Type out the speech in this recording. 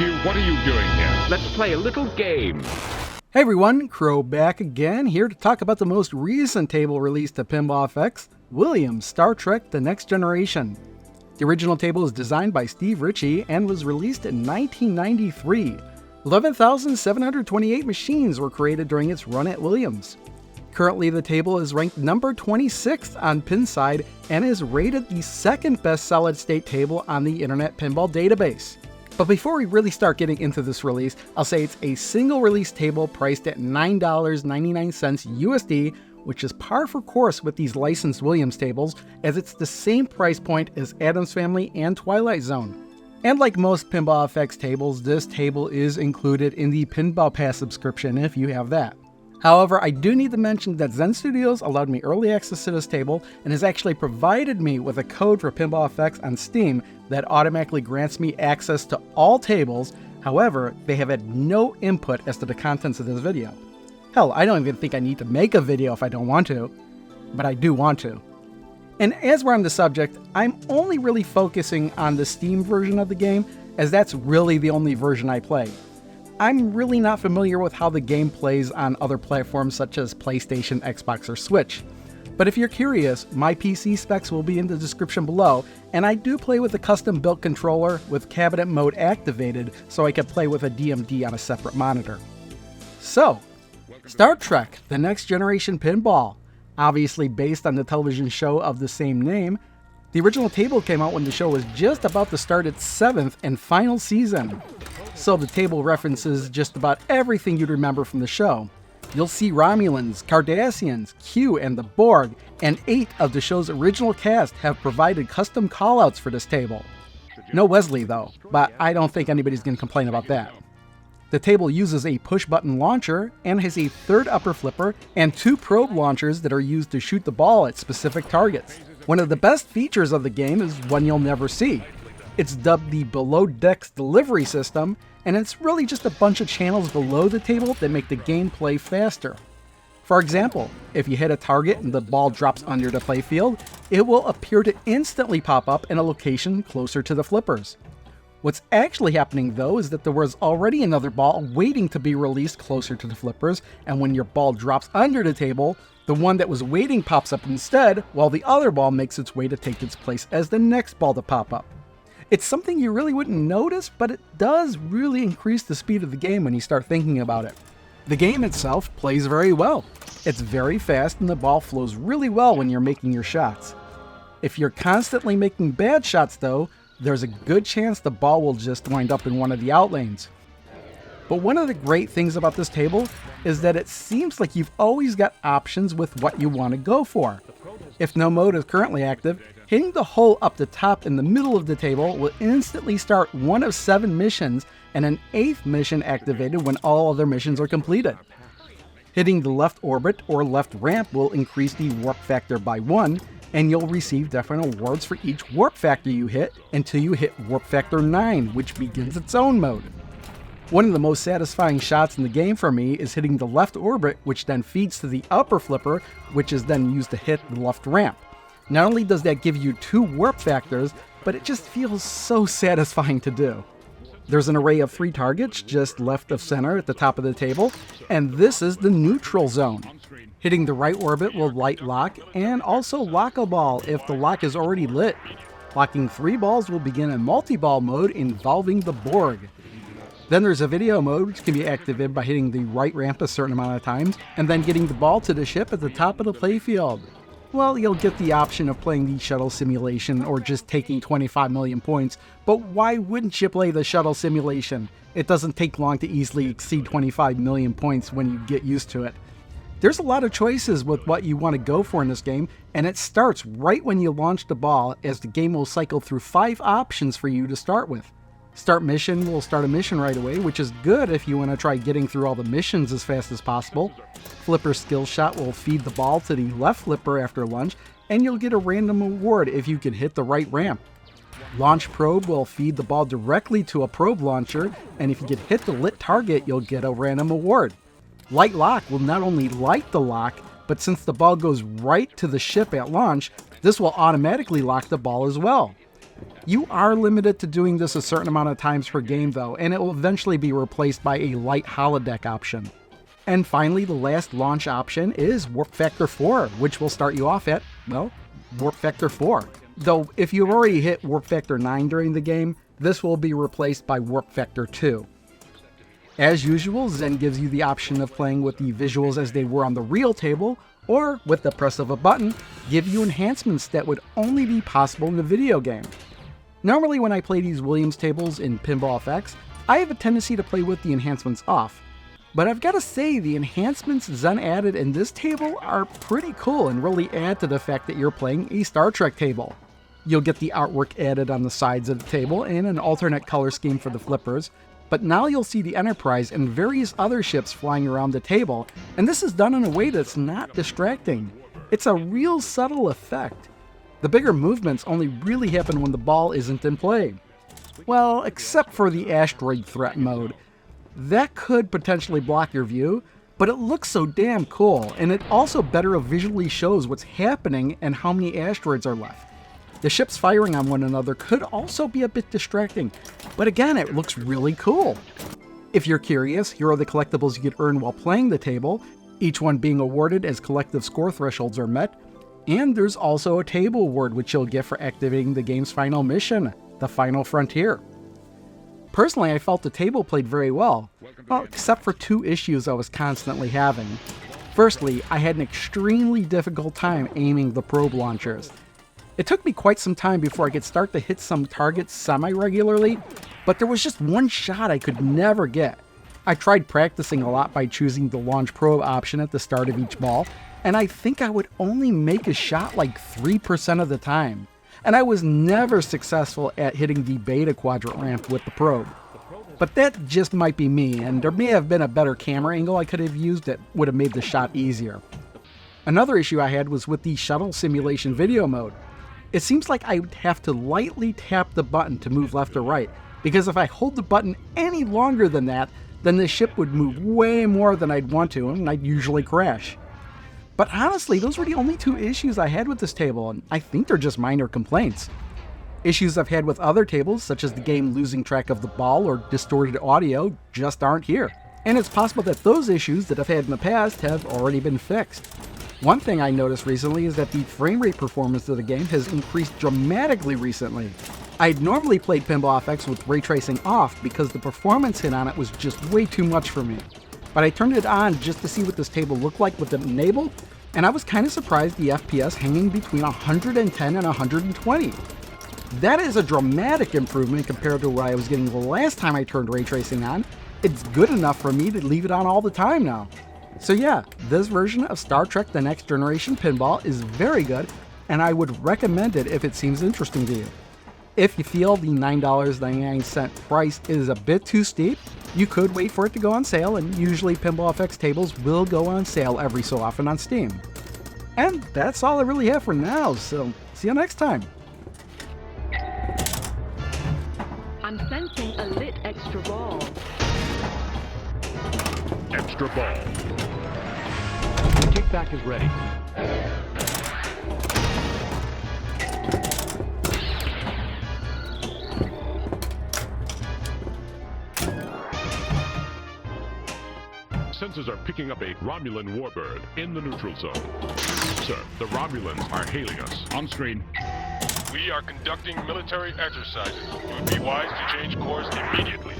Q, what are you doing here? Let's play a little game. Hey everyone, Crow back again, here to talk about the most recent table released to Pinball FX, Williams Star Trek The Next Generation. The original table is designed by Steve Ritchie and was released in 1993. 11,728 machines were created during its run at Williams. Currently, the table is ranked number 26th on Pinside and is rated the second best solid-state table on the Internet Pinball database. But before we really start getting into this release, I'll say it's a single-release table priced at $9.99 USD, which is par for course with these licensed Williams tables, as it's the same price point as Addams Family and Twilight Zone. And like most Pinball FX tables, this table is included in the Pinball Pass subscription if you have that. However, I do need to mention that Zen Studios allowed me early access to this table and has actually provided me with a code for Pinball FX on Steam that automatically grants me access to all tables. However, they have had no input as to the contents of this video. Hell, I don't even think I need to make a video if I don't want to, but I do want to. And as we're on the subject, I'm only really focusing on the Steam version of the game, as that's really the only version I play. I'm really not familiar with how the game plays on other platforms such as PlayStation, Xbox, or Switch. But if you're curious, my PC specs will be in the description below, and I do play with a custom-built controller with cabinet mode activated so I can play with a DMD on a separate monitor. So, Star Trek The Next Generation Pinball. Obviously based on the television show of the same name, the original table came out when the show was just about to start its 7th and final season. So the table references just about everything you'd remember from the show. You'll see Romulans, Cardassians, Q, and the Borg, and 8 of the show's original cast have provided custom callouts for this table. No Wesley though, but I don't think anybody's going to complain about that. The table uses a push-button launcher and has a third upper flipper and 2 probe launchers that are used to shoot the ball at specific targets. One of the best features of the game is one you'll never see. It's dubbed the Below Decks Delivery System, and it's really just a bunch of channels below the table that make the game play faster. For example, if you hit a target and the ball drops under the playfield, it will appear to instantly pop up in a location closer to the flippers. What's actually happening though is that there was already another ball waiting to be released closer to the flippers, and when your ball drops under the table, the one that was waiting pops up instead, while the other ball makes its way to take its place as the next ball to pop up. It's something you really wouldn't notice, but it does really increase the speed of the game when you start thinking about it. The game itself plays very well. It's very fast and the ball flows really well when you're making your shots. If you're constantly making bad shots though, there's a good chance the ball will just wind up in one of the out lanes. But one of the great things about this table is that it seems like you've always got options with what you want to go for. If no mode is currently active, hitting the hole up the top in the middle of the table will instantly start one of 7 missions and an 8th mission activated when all other missions are completed. Hitting the left orbit or left ramp will increase the warp factor by 1, and you'll receive different awards for each warp factor you hit until you hit warp factor 9, which begins its own mode. One of the most satisfying shots in the game for me is hitting the left orbit, which then feeds to the upper flipper, which is then used to hit the left ramp. Not only does that give you 2 warp factors, but it just feels so satisfying to do. There's an array of 3 targets just left of center at the top of the table, and this is the neutral zone. Hitting the right orbit will light lock and also lock a ball if the lock is already lit. Locking 3 balls will begin a multi-ball mode involving the Borg. Then there's a video mode which can be activated by hitting the right ramp a certain amount of times and then getting the ball to the ship at the top of the playfield. Well, you'll get the option of playing the shuttle simulation or just taking 25 million points, but why wouldn't you play the shuttle simulation? It doesn't take long to easily exceed 25 million points when you get used to it. There's a lot of choices with what you want to go for in this game, and it starts right when you launch the ball, as the game will cycle through 5 options for you to start with. Start mission will start a mission right away, which is good if you want to try getting through all the missions as fast as possible. Flipper skill shot will feed the ball to the left flipper after launch, and you'll get a random award if you can hit the right ramp. Launch probe will feed the ball directly to a probe launcher, and if you can hit the lit target, you'll get a random award. Light lock will not only light the lock, but since the ball goes right to the ship at launch, this will automatically lock the ball as well. You are limited to doing this a certain amount of times per game though, and it will eventually be replaced by a light holodeck option. And finally, the last launch option is Warp Factor 4, which will start you off at, well, Warp Factor 4. Though if you've already hit Warp Factor 9 during the game, this will be replaced by Warp Factor 2. As usual, Zen gives you the option of playing with the visuals as they were on the real table, or with the press of a button, give you enhancements that would only be possible in a video game. Normally when I play these Williams tables in Pinball FX, I have a tendency to play with the enhancements off. But I've got to say, the enhancements Zen added in this table are pretty cool and really add to the fact that you're playing a Star Trek table. You'll get the artwork added on the sides of the table and an alternate color scheme for the flippers, but now you'll see the Enterprise and various other ships flying around the table, and this is done in a way that's not distracting. It's a real subtle effect. The bigger movements only really happen when the ball isn't in play. Well, except for the asteroid threat mode. That could potentially block your view, but it looks so damn cool, and it also better visually shows what's happening and how many asteroids are left. The ships firing on one another could also be a bit distracting, but again, it looks really cool. If you're curious, here are the collectibles you could earn while playing the table, each one being awarded as collective score thresholds are met, and there's also a table award which you'll get for activating the game's final mission, the Final Frontier. Personally, I felt the table played very well, except for two issues I was constantly having. Firstly, I had an extremely difficult time aiming the probe launchers. It took me quite some time before I could start to hit some targets semi-regularly, but there was just one shot I could never get. I tried practicing a lot by choosing the launch probe option at the start of each ball, and I think I would only make a shot like 3% of the time. And I was never successful at hitting the beta quadrant ramp with the probe. But that just might be me, and there may have been a better camera angle I could have used that would have made the shot easier. Another issue I had was with the shuttle simulation video mode. It seems like I would have to lightly tap the button to move left or right, because if I hold the button any longer than that, then the ship would move way more than I'd want to, and I'd usually crash. But honestly, those were the only two issues I had with this table, and I think they're just minor complaints. Issues I've had with other tables, such as the game losing track of the ball or distorted audio, just aren't here. And it's possible that those issues that I've had in the past have already been fixed. One thing I noticed recently is that the frame rate performance of the game has increased dramatically recently. I'd normally played Pinball FX with ray tracing off because the performance hit on it was just way too much for me. But I turned it on just to see what this table looked like with it enabled, and I was kind of surprised the FPS hanging between 110 and 120. That is a dramatic improvement compared to what I was getting the last time I turned ray tracing on. It's good enough for me to leave it on all the time now. So yeah, this version of Star Trek The Next Generation Pinball is very good, and I would recommend it if it seems interesting to you. If you feel the $9.99 price is a bit too steep, you could wait for it to go on sale, and usually Pinball FX tables will go on sale every so often on Steam. And that's all I really have for now, so see you next time. I'm sensing a lit extra ball. Extra ball. Kickback is ready. Sensors are picking up a Romulan warbird in the neutral zone. Sir, the Romulans are hailing us. On screen. We are conducting military exercises. It would be wise to change course immediately.